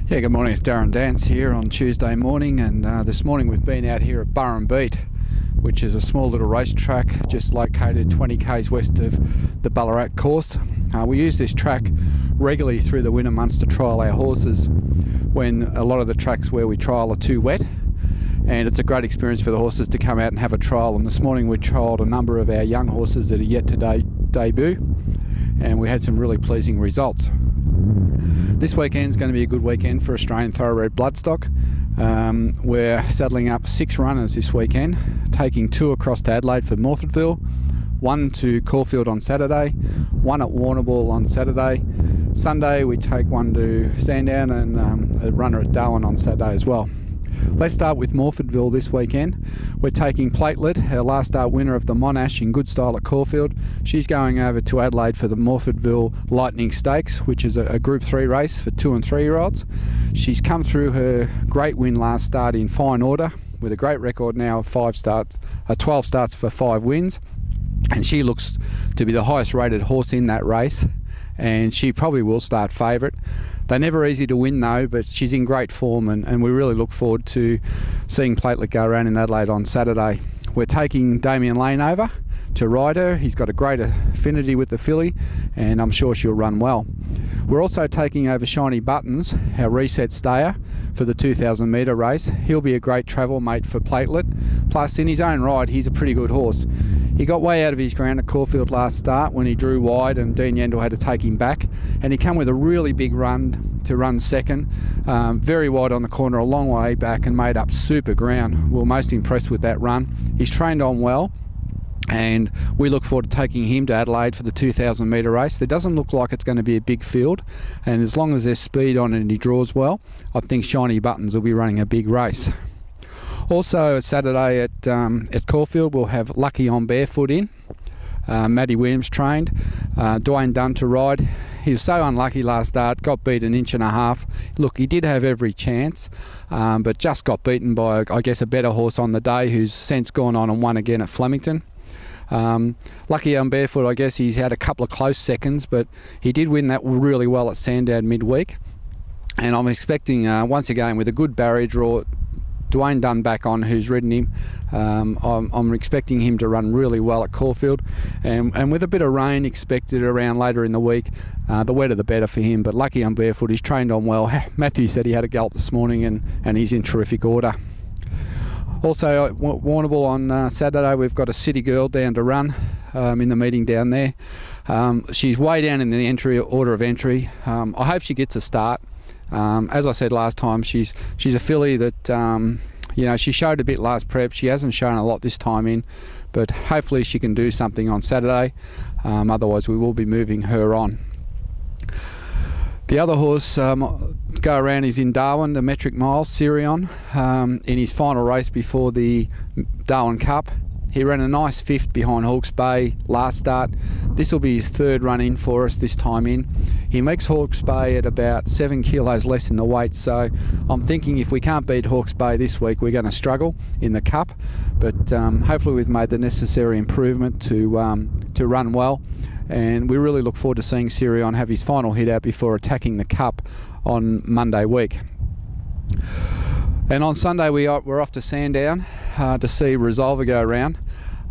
Yeah, good morning. It's Darren Dance here on Tuesday morning, and this morning we've been out here at Burren Beat, which is a small little racetrack just located 20 k's west of the Ballarat course. We use this track regularly through the winter months to trial our horses when a lot of the tracks where we trial are too wet, and it's a great experience for the horses to come out and have a trial. And this morning we trialled a number of our young horses that are yet to debut, and we had some really pleasing results. This weekend is going to be a good weekend for Australian Thoroughbred Bloodstock. We're saddling up 6 runners this weekend, taking 2 across to Adelaide for Morfordville, 1 to Caulfield on Saturday, 1 at Warrnambool on Saturday. Sunday we take 1 to Sandown and a runner at Darwin on Saturday as well. Let's start with Morfordville this weekend. We're taking Platelet, our last start winner of the Monash in good style at Caulfield. She's going over to Adelaide for the Morfordville Lightning Stakes, which is a Group 3 race for 2 and 3 year olds. She's come through her great win last start in fine order with a great record now of 12 starts for 5 wins. And she looks to be the highest rated horse in that race, and she probably will start favourite. They're never easy to win though, but she's in great form, and we really look forward to seeing Platelet go around in Adelaide on Saturday. We're taking Damien Lane over to ride her. He's got a great affinity with the filly, and I'm sure she'll run well. We're also taking over Shiny Buttons, our reset stayer, for the 2,000 metre race. He'll be a great travel mate for Platelet. Plus, in his own right, he's a pretty good horse. He got way out of his ground at Caulfield last start when he drew wide and Dean Yendall had to take him back, and he came with a really big run to run second, very wide on the corner, a long way back, and made up super ground. We were most impressed with that run. He's trained on well, and we look forward to taking him to Adelaide for the 2,000 metre race. There doesn't look like it's going to be a big field, and as long as there's speed on it and he draws well, I think Shiny Buttons will be running a big race. Also Saturday at Caulfield we'll have Lucky on Barefoot in. Matty Williams trained, Dwayne Dunn to ride. He was so unlucky last start, got beat 1.5 inches. Look, he did have every chance, but just got beaten by, I guess, a better horse on the day who's since gone on and won again at Flemington. Lucky on Barefoot, I guess he's had a couple of close seconds, but he did win that really well at Sandown midweek. And I'm expecting, once again, with a good barrier draw, Dwayne Dunn back on, who's ridden him. I'm expecting him to run really well at Caulfield, and with a bit of rain expected around later in the week, the wetter the better for him. But Lucky on Barefoot, he's trained on well. Matthew said he had a gallop this morning, and he's in terrific order. Also at Warrnambool on Saturday we've got a City Girl down to run in the meeting down there. She's way down in the order of entry. I hope she gets a start. As I said last time, she's a filly that she showed a bit last prep. She hasn't shown a lot this time in, but hopefully she can do something on Saturday. Otherwise we will be moving her on. The other horse go around is in Darwin, the Metric Mile, Sirion, in his final race before the Darwin Cup. He ran a nice 5th behind Hawke's Bay last start. This will be his 3rd run in for us this time in. He makes Hawke's Bay at about 7 kilos less in the weight, so I'm thinking if we can't beat Hawke's Bay this week, we're going to struggle in the Cup. But hopefully we've made the necessary improvement to run well, and we really look forward to seeing Sirion have his final hit out before attacking the Cup on Monday week. And on Sunday we're off to Sandown to see Resolver go around.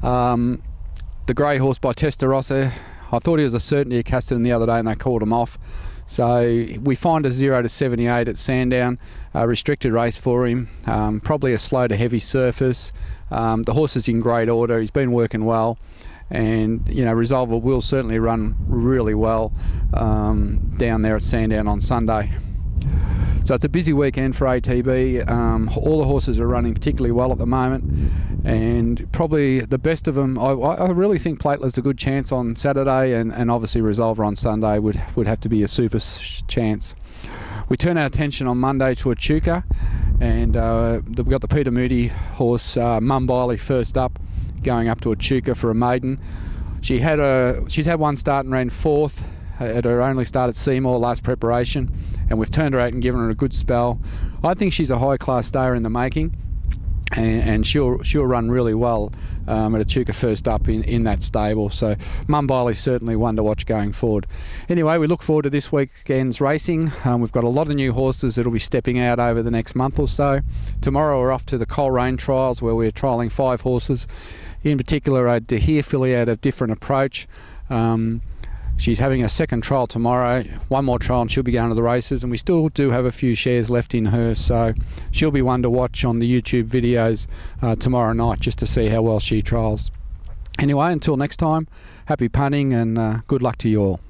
The grey horse by Testarossa, I thought he was a certainty at Casterton the other day and they called him off. So we find a 0 to 78 at Sandown, a restricted race for him, probably a slow to heavy surface. The horse is in great order, he's been working well, and Resolver will certainly run really well down there at Sandown on Sunday. So it's a busy weekend for ATB. All the horses are running particularly well at the moment, and probably the best of them, I really think Platelet's a good chance on Saturday, and obviously Resolver on Sunday would have to be a super chance. We turn our attention on Monday to Echuca, and we've got the Peter Moody horse, Mumbiley, first up, going up to Echuca for a maiden. She's had 1 start and ran 4th at her only start at Seymour last preparation, and we've turned her out and given her a good spell. I think she's a high class stayer in the making, and she'll run really well at Echuca First Up in that stable. So Mumbai is certainly one to watch going forward. Anyway, we look forward to this weekend's racing. We've got a lot of new horses that will be stepping out over the next month or so. Tomorrow we're off to the Coleraine trials, where we're trialling 5 horses, in particular a De Heer filly out of Different Approach. She's having a second trial tomorrow, one more trial, and she'll be going to the races, and we still do have a few shares left in her, so she'll be one to watch on the YouTube videos tomorrow night, just to see how well she trials. Anyway, until next time, happy punting and good luck to you all.